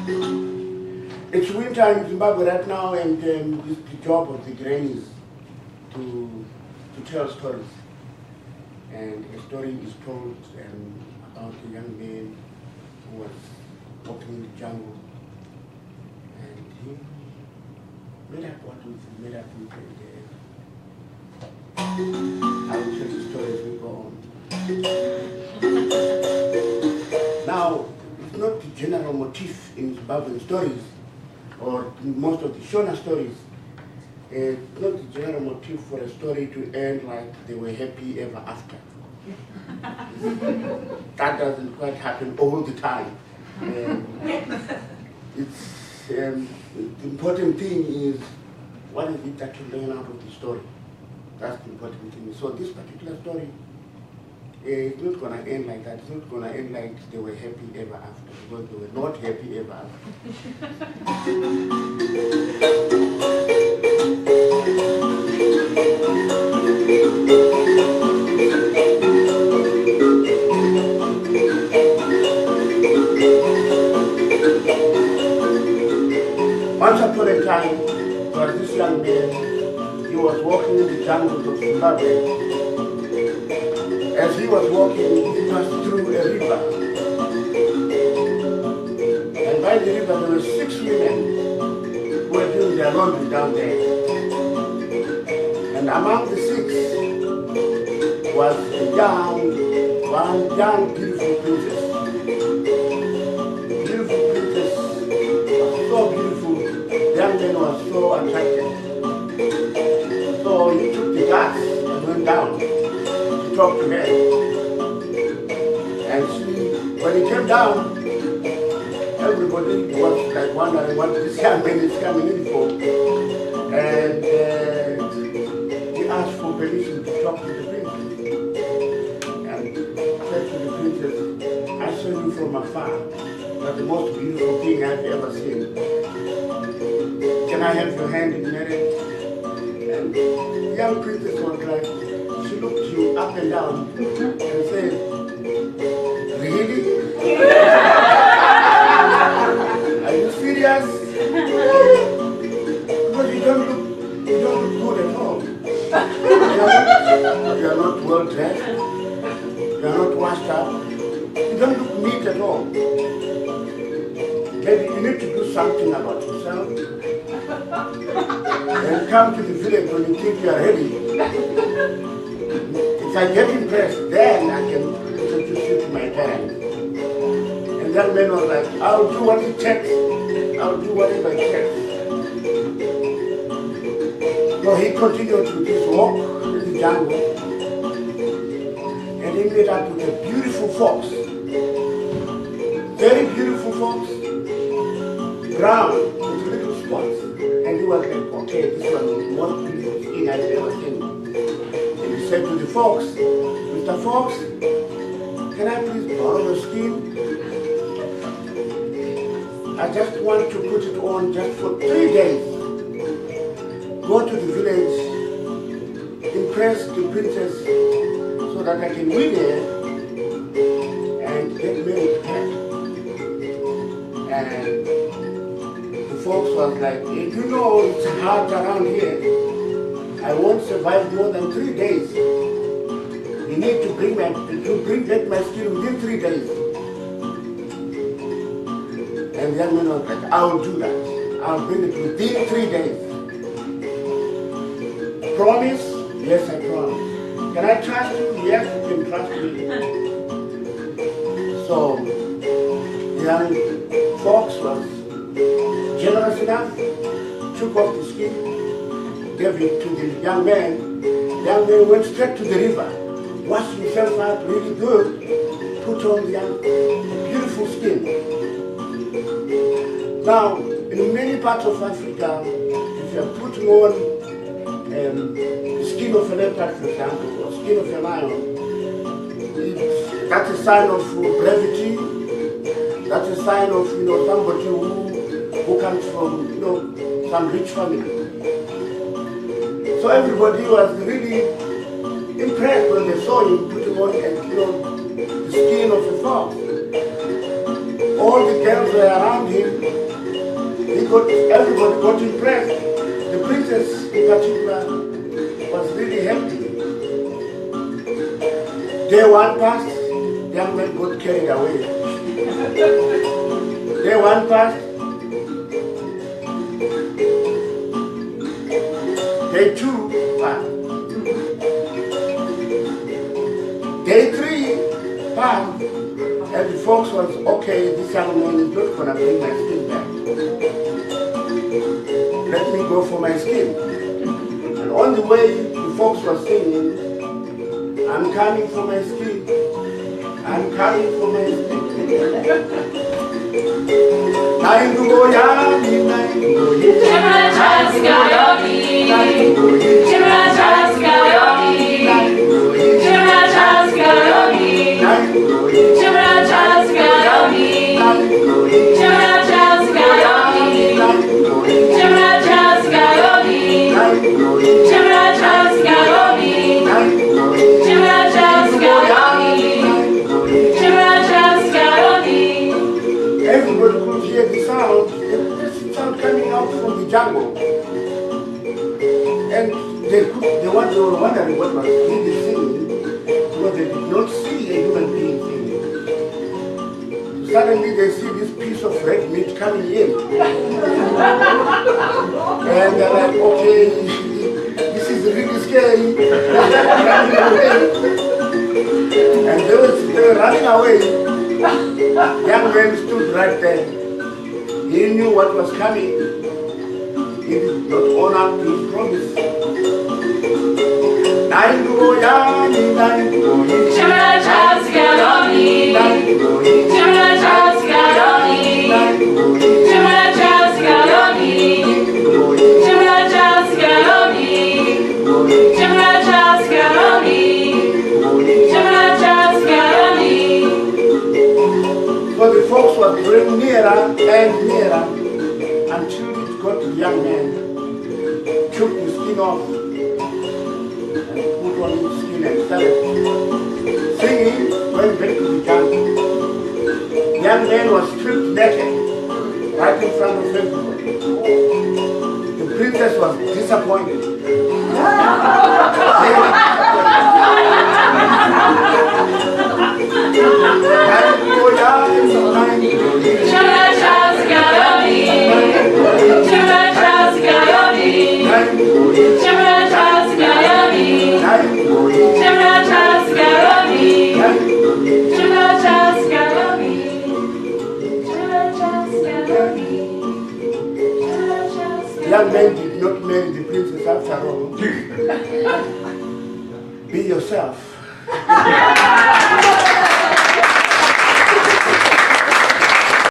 It's winter in Zimbabwe right now, and the job of the grannies to tell stories. And a story is told about a young man who was walking in the jungle, and he made up what we made up with, and I will tell the story as we go on. Now, it's not the general motif in Zimbabwean stories, or in most of the Shona stories. It's not the general motif for a story to end like they were happy ever after. That doesn't quite happen all the time. The important thing is, what is it that you learn out of the story? That's the important thing. So this particular story, it's not going to end like that. It's not going to end like they were happy ever after, because they were not happy ever after. Once upon a time, there was this young man. He was walking in the jungles of Zimbabwe. As he was walking, he passed through a river. And by the river, there were 6 women who were doing their laundry down there. And among the 6 was one young, beautiful princess. The beautiful princess was so beautiful, the young man was so attracted. So he took the glass and went down to talk to her. And when he came down, everybody was like wondering what this young man is coming in for. And he asked for permission to talk to the princess. And said to the princess, I saw you from afar. You're the most beautiful thing I've ever seen. Can I have your hand in marriage? And the young princess was like, she looked you up and down and said, really? Are you serious? Because you don't look good at all. You are not well dressed. You are not washed up. You don't look neat at all. Maybe you need to do something about yourself. And come to the village when you think you are ready. If I get impressed, then I can introduce you to my parents. And that man was like, I'll do what it takes. I'll do whatever it takes. So he continued to this walk in the jungle. And he met up with a beautiful fox. Very beautiful fox. Brown with little spots. And he was like, okay, this was the most beautiful thing I've ever seen. And he said to the fox, Mr. Fox, can I please borrow your skin? I just want to put it on just for 3 days. Go to the village, impress the princess so that I can win her and get married to her. And the folks was like, you know it's hard around here. I won't survive more than 3 days. You need to bring back my skin within 3 days. And the young man was like, I'll do that. I'll bring it within 3 days. Promise? Yes, I promise. Can I trust you? Yes, you can trust me. So, the young fox was generous enough, took off the skin, gave it to the young man. The young man went straight to the river, washed himself out really good, put on the beautiful skin. Now, in many parts of Africa, if you are putting on the skin of a leopard, for example, or skin of a lion, that's a sign of brevity. That's a sign of somebody who comes from some rich family. So everybody was really impressed when they saw him putting on the skin of a fox. All the girls were around him. Everybody got impressed. The princess in particular was really happy. Day one passed, the young man got carried away. Day one passed. Day two passed. Day three passed. And the folks was, okay, this young man is not going to bring my skin back. Let me go for my skin. And on the way, the folks were singing, I'm coming for my skin. I'm coming for my skin. Everybody could hear the sound coming out from the jungle. And they were wondering what was really singing, because they did not see a human being singing. Suddenly they see this piece of red meat coming in. And they're like, okay, this is really scary. And they were running away. Young man stood right there. He knew what was coming. He did not honor his promise. So the folks were drawing nearer and nearer until it got to the young man, took the skin off and put on his skin and started singing, went back to the jungle. The young man was stripped naked right in front of everybody. The princess was disappointed. The young man did not marry the princess after all. Be yourself.